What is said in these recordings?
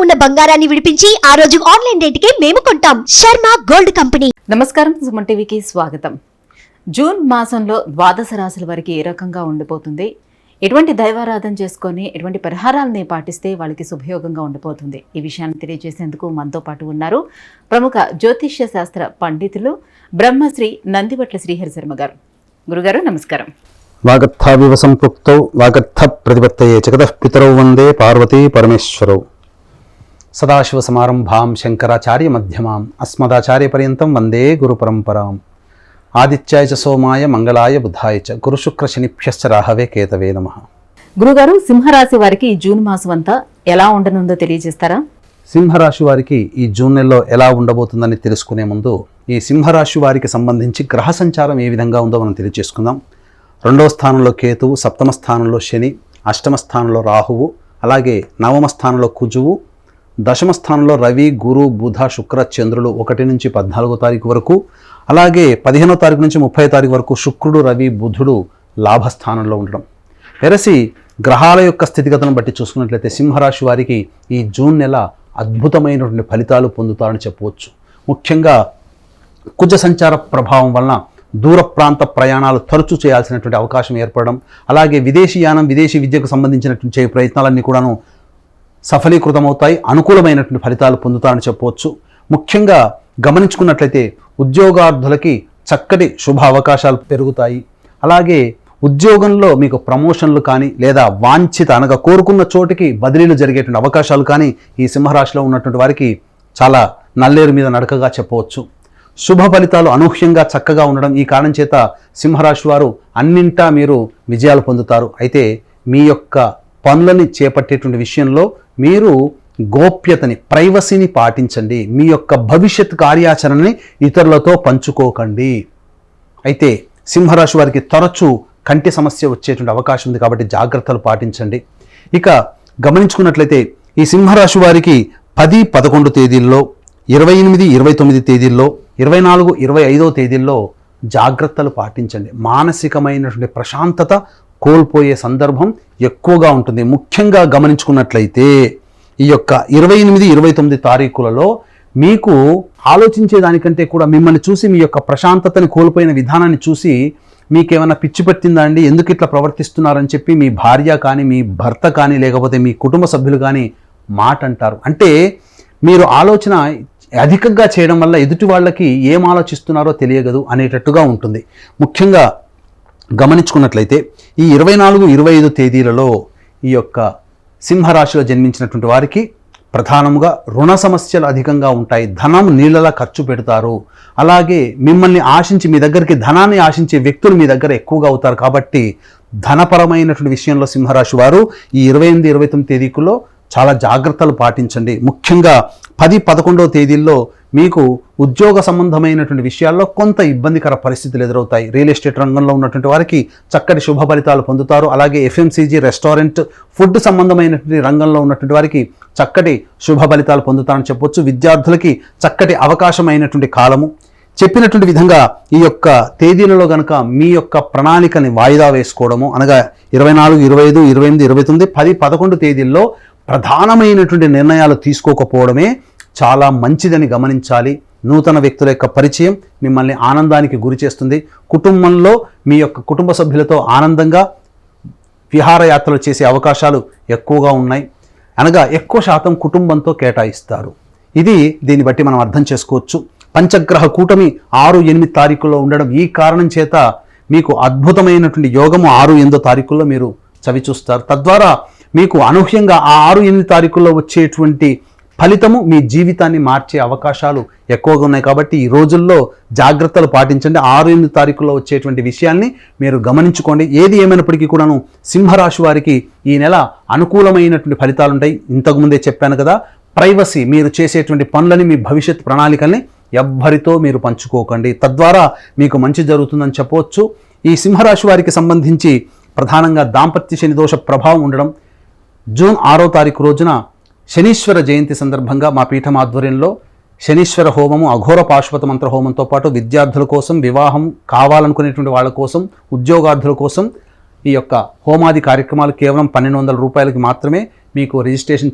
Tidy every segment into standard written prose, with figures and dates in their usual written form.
ఉన్న బంగారాన్ని విడిపించి ఆ రోజు ఆన్లైన్ రేటుకే మేము కొంటాం. Sharma gold company. నమస్కారం, సుమన్ టీవీకి స్వాగతం. జూన్ మాసంలో ద్వాదశ రాశుల వారికి ఏ రకంగా ఉండిపోతుంది, ఎటువంటి దైవారాధన చేసుకొని ఎటువంటి పరిహారాలని పాటిస్తే వాళ్ళకి శుభయోగంగా ఉండిపోతుంది, ఈ విషయాన్ని తెలియజేసేందుకు మనతో పాటు ఉన్నారు ప్రముఖ జ్యోతిష్య శాస్త్ర పండితులు బ్రహ్మశ్రీ నందివట్ల శ్రీహరి శర్మ గారు. గురుగారు నమస్కారం. వాగర్థావివ సంపృక్తౌ వాగర్థ ప్రతిపత్తయే జగతః పితరౌ వందే పార్వతీ పరమేశ్వరౌ. సదాశివ సమారంభాం శంకరాచార్య మధ్యమాం అస్మదాచార్య పర్యంతం వందే గురు పరంపరాం. ఆదిత్యాయ చ సోమాయ మంగళాయ బుధాయ చ గురు శుక్ర శనిభ్యశ్చ రాహవే కేతవే నమః. గురుగారు, సింహరాశి వారికి ఈ జూన్ మాసం అంతా ఎలా ఉండనుందో తెలియజేస్తారా? సింహరాశి వారికి ఈ జూన్ నెలలో ఎలా ఉండబోతుందని తెలుసుకునే ముందు ఈ సింహరాశి వారికి సంబంధించి గ్రహ సంచారం ఏ విధంగా ఉందో మనం తెలియజేసుకుందాం. 2వ స్థానంలో కేతువు, 7వ స్థానంలో శని, 8వ స్థానంలో రాహువు, అలాగే 9వ స్థానంలో కుజువు, 10వ స్థానంలో రవి, గురు, బుధ, శుక్ర, చంద్రులు 1 నుంచి 14వ తారీఖు వరకు, అలాగే 15వ తారీఖు నుంచి 30వ తారీఖు వరకు శుక్రుడు, రవి, బుధుడు లాభస్థానంలో ఉండడం. వెరసి గ్రహాల యొక్క స్థితిగతులను బట్టి చూసుకున్నట్లయితే సింహరాశి వారికి ఈ జూన్ నెల అద్భుతమైనటువంటి ఫలితాలు పొందుతారని చెప్పవచ్చు. ముఖ్యంగా కుజ సంచార ప్రభావం వలన దూర ప్రాంత ప్రయాణాలు తరచూ చేయాల్సినటువంటి అవకాశం ఏర్పడడం, అలాగే విదేశీయానం, విదేశీ విద్యకు సంబంధించినటువంటి ప్రయత్నాలన్నీ కూడాను సఫలీకృతమవుతాయి. అనుకూలమైనటువంటి ఫలితాలు పొందుతారని చెప్పవచ్చు. ముఖ్యంగా గమనించుకున్నట్లయితే ఉద్యోగార్థులకి చక్కటి శుభ అవకాశాలు పెరుగుతాయి. అలాగే ఉద్యోగంలో మీకు ప్రమోషన్లు కానీ లేదా వాంఛిత అనగా కోరుకున్న చోటికి బదిలీలు జరిగేటువంటి అవకాశాలు కానీ ఈ సింహరాశిలో ఉన్నటువంటి వారికి చాలా నల్లేరు మీద నడకగా చెప్పవచ్చు. శుభ ఫలితాలు అనూహ్యంగా చక్కగా ఉండడం, ఈ కారణం చేత సింహరాశి వారు అన్నింటా మీరు విజయాలు పొందుతారు. అయితే మీ యొక్క పనులని చేపట్టేటువంటి విషయంలో మీరు గోప్యతని, ప్రైవసీని పాటించండి. మీ యొక్క భవిష్యత్ కార్యాచరణని ఇతరులతో పంచుకోకండి. అయితే సింహరాశి వారికి తరచూ కంటి సమస్య వచ్చేటువంటి అవకాశం ఉంది కాబట్టి జాగ్రత్తలు పాటించండి. ఇక గమనించుకున్నట్లయితే ఈ సింహరాశి వారికి 10, 11 తేదీల్లో, 28, 29 తేదీల్లో, 24, 25వ తేదీల్లో జాగ్రత్తలు పాటించండి. మానసికమైనటువంటి ప్రశాంతత కోల్పోయే సందర్భం ఎక్కువగా ఉంటుంది. ముఖ్యంగా గమనించుకున్నట్లయితే ఈ యొక్క 28, 29 తారీఖులలో మీకు ఆలోచించే దానికంటే కూడా మిమ్మల్ని చూసి మీ యొక్క ప్రశాంతతని కోల్పోయిన విధానాన్ని చూసి మీకేమైనా పిచ్చి పట్టిందా అండి, ఎందుకు ఇట్లా ప్రవర్తిస్తున్నారని చెప్పి మీ భార్య కానీ, మీ భర్త కానీ, లేకపోతే మీ కుటుంబ సభ్యులు కానీ మాట అంటారు. అంటే మీరు ఆలోచన అధికంగా చేయడం వల్ల ఎదుటి వాళ్ళకి ఏం ఆలోచిస్తున్నారో తెలియగదు అనేటట్టుగా ఉంటుంది. ముఖ్యంగా గమనించుకున్నట్లయితే ఈ 24, 25 తేదీలలో ఈ యొక్క సింహరాశిలో జన్మించినటువంటి వారికి ప్రధానంగా రుణ సమస్యలు అధికంగా ఉంటాయి. ధనం నీళ్ళలా ఖర్చు పెడతారు. అలాగే మిమ్మల్ని ఆశించి, మీ దగ్గరికి ధనాన్ని ఆశించే వ్యక్తులు మీ దగ్గర ఎక్కువగా అవుతారు. కాబట్టి ధనపరమైనటువంటి విషయంలో సింహరాశి వారు ఈ 28, 29 తేదీకుల్లో చాలా జాగ్రత్తలు పాటించండి. ముఖ్యంగా 10, 11వ తేదీల్లో మీకు ఉద్యోగ సంబంధమైనటువంటి విషయాల్లో కొంత ఇబ్బందికర పరిస్థితులు ఎదురవుతాయి. రియల్ ఎస్టేట్ రంగంలో ఉన్నటువంటి వారికి చక్కటి శుభ ఫలితాలు పొందుతారు. అలాగే ఎఫ్ఎంసీజీ, రెస్టారెంట్, ఫుడ్ సంబంధమైనటువంటి రంగంలో ఉన్నటువంటి వారికి చక్కటి శుభ ఫలితాలు పొందుతారని చెప్పొచ్చు. విద్యార్థులకి చక్కటి అవకాశమైనటువంటి కాలము. చెప్పినటువంటి విధంగా ఈ యొక్క తేదీలలో కనుక మీ యొక్క ప్రణాళికని వాయిదా వేసుకోవడము, అనగా 24, 25, 28, 29, 10, 11 తేదీల్లో ప్రధానమైనటువంటి నిర్ణయాలు తీసుకోకపోవడమే చాలా మంచిదని గమనించాలి. నూతన వ్యక్తుల యొక్క పరిచయం మిమ్మల్ని ఆనందానికి గురి చేస్తుంది. కుటుంబంలో మీ యొక్క కుటుంబ సభ్యులతో ఆనందంగా విహారయాత్రలు చేసే అవకాశాలు ఎక్కువగా ఉన్నాయి. అనగా ఎక్కువ శాతం కుటుంబంతో కేటాయిస్తారు. దీన్ని బట్టి మనం అర్థం చేసుకోవచ్చు. పంచగ్రహ కూటమి 6, 8 తారీఖుల్లో ఉండడం, ఈ కారణం చేత మీకు అద్భుతమైనటువంటి యోగము 6, 8 తారీఖుల్లో మీరు చవి చూస్తారు. తద్వారా మీకు అనూహ్యంగా ఆ 6, 8 తారీఖుల్లో వచ్చేటువంటి ఫలితము మీ జీవితాన్ని మార్చే అవకాశాలు ఎక్కువగా ఉన్నాయి. కాబట్టి ఈ రోజుల్లో జాగ్రత్తలు పాటించండి. 6, 8 తారీఖుల్లో వచ్చేటువంటి విషయాల్ని మీరు గమనించుకోండి. ఏది ఏమైనప్పటికీ కూడాను సింహరాశి వారికి ఈ నెల అనుకూలమైనటువంటి ఫలితాలు ఉంటాయి. ఇంతకుముందే చెప్పాను కదా, ప్రైవసీ, మీరు చేసేటువంటి పనులని, మీ భవిష్యత్ ప్రణాళికల్ని ఎవ్వరితో మీరు పంచుకోకండి. తద్వారా మీకు మంచి జరుగుతుందని చెప్పవచ్చు. ఈ సింహరాశి వారికి సంబంధించి ప్రధానంగా దాంపత్య శని దోష ప్రభావం ఉండడం, జూన్ 6వ తారీఖు రోజున శనీశ్వర జయంతి సందర్భంగా మా పీఠం ఆధ్వర్యంలో శనీశ్వర హోమము, అఘోర పాశుపత మంత్ర హోమంతో పాటు విద్యార్థుల కోసం, వివాహం కావాలనుకునేటువంటి వాళ్ళ కోసం, ఉద్యోగార్థుల కోసం ఈ యొక్క హోమాది కార్యక్రమాలు కేవలం 1200 రూపాయలకి మాత్రమే మీకు రిజిస్ట్రేషన్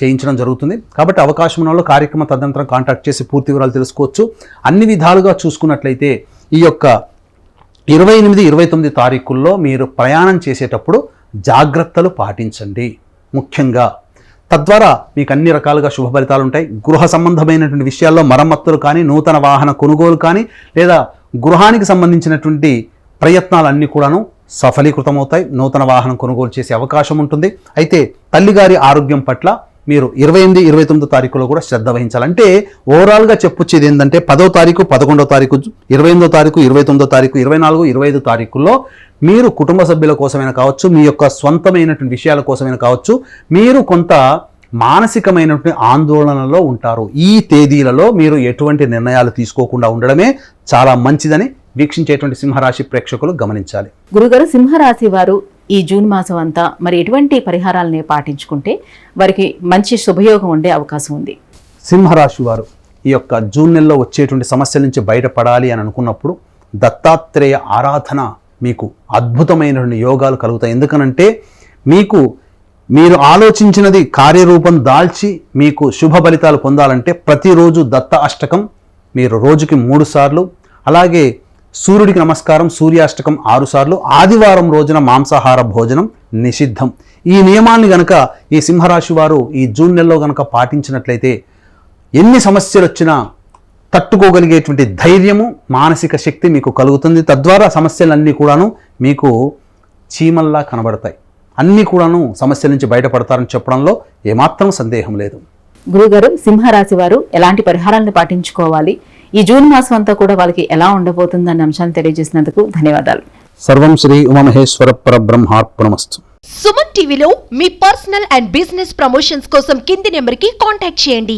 చేయించడం జరుగుతుంది. కాబట్టి అవకాశం ఉన్న వాళ్ళు కార్యక్రమ తదనంతరం కాంటాక్ట్ చేసి పూర్తి వివరాలు తెలుసుకోవచ్చు. అన్ని విధాలుగా చూసుకున్నట్లయితే ఈ యొక్క 28, 29 తారీఖుల్లో మీరు ప్రయాణం చేసేటప్పుడు జాగ్రత్తలు పాటించండి ముఖ్యంగా. తద్వారా మీకు అన్ని రకాలుగా శుభ ఫలితాలు ఉంటాయి. గృహ సంబంధమైనటువంటి విషయాల్లో మరమ్మతులు కానీ, నూతన వాహన కొనుగోలు కానీ, లేదా గృహానికి సంబంధించినటువంటి ప్రయత్నాలన్నీ కూడాను సఫలీకృతమవుతాయి. నూతన వాహనం కొనుగోలు చేసే అవకాశం ఉంటుంది. అయితే తల్లిగారి ఆరోగ్యం పట్ల మీరు 28, 29 తారీఖులో కూడా శ్రద్ధ వహించాలంటే ఓవరాల్గా చెప్పొచ్చేది ఏంటంటే 10వ తారీఖు, 11వ తారీఖు, 28వ తారీఖు, 29వ తారీఖు, 24, 25 తారీఖుల్లో మీరు కుటుంబ సభ్యుల కోసమైనా కావచ్చు, మీ యొక్క స్వంతమైనటువంటి విషయాల కోసమైనా కావచ్చు, మీరు కొంత మానసికమైనటువంటి ఆందోళనలో ఉంటారు. ఈ తేదీలలో మీరు ఎటువంటి నిర్ణయాలు తీసుకోకుండా ఉండడమే చాలా మంచిదని వీక్షించేటువంటి సింహరాశి ప్రేక్షకులు గమనించాలి. గురుగారు, సింహరాశి వారు ఈ జూన్ మాసం అంతా మరి ఎటువంటి పరిహారాలని పాటించుకుంటే వారికి మంచి శుభయోగం ఉండే అవకాశం ఉంది? సింహరాశి వారు ఈ యొక్క జూన్ నెలలో వచ్చేటువంటి సమస్యల నుంచి బయటపడాలి అని అనుకున్నప్పుడు దత్తాత్రేయ ఆరాధన మీకు అద్భుతమైనటువంటి యోగాలు కలుగుతాయి. ఎందుకనంటే మీరు ఆలోచించినది కార్యరూపం దాల్చి మీకు శుభ ఫలితాలు పొందాలంటే ప్రతిరోజు దత్త అష్టకం మీరు రోజుకి 3 సార్లు, అలాగే సూర్యుడికి నమస్కారం సూర్యాష్టకం 6 సార్లు, ఆదివారం రోజున మాంసాహార భోజనం నిషిద్ధం. ఈ నియమాన్ని గనక ఈ సింహరాశి వారు ఈ జూన్ నెలలో గనక పాటించినట్లయితే ఎన్ని సమస్యలు వచ్చినా తట్టుకోగలిగేటువంటి ధైర్యము, మానసిక శక్తి మీకు కలుగుతుంది. తద్వారా సమస్యలన్నీ కూడాను మీకు చీమల్లా కనబడతాయి. అన్నీ కూడాను సమస్యల నుంచి బయటపడతారని చెప్పడంలో ఏమాత్రం సందేహం లేదు. గురుగారు, సింహరాశి వారు ఎలాంటి పరిహారాలను పాటించుకోవాలి, ఈ జూన్ మాసం అంతా కూడా వాళ్ళకి ఎలా ఉండబోతుందన్న అంశాన్ని తెలియజేసినందుకు ధన్యవాదాలు. సర్వం శ్రీ ఉమామహేశ్వర పరబ్రహ్మార్పణమస్తు. సుమన్ టీవీలో మీ పర్సనల్ అండ్ బిజినెస్ ప్రమోషన్స్ కోసం కింది నెంబర్కి కాంటాక్ట్ చేయండి.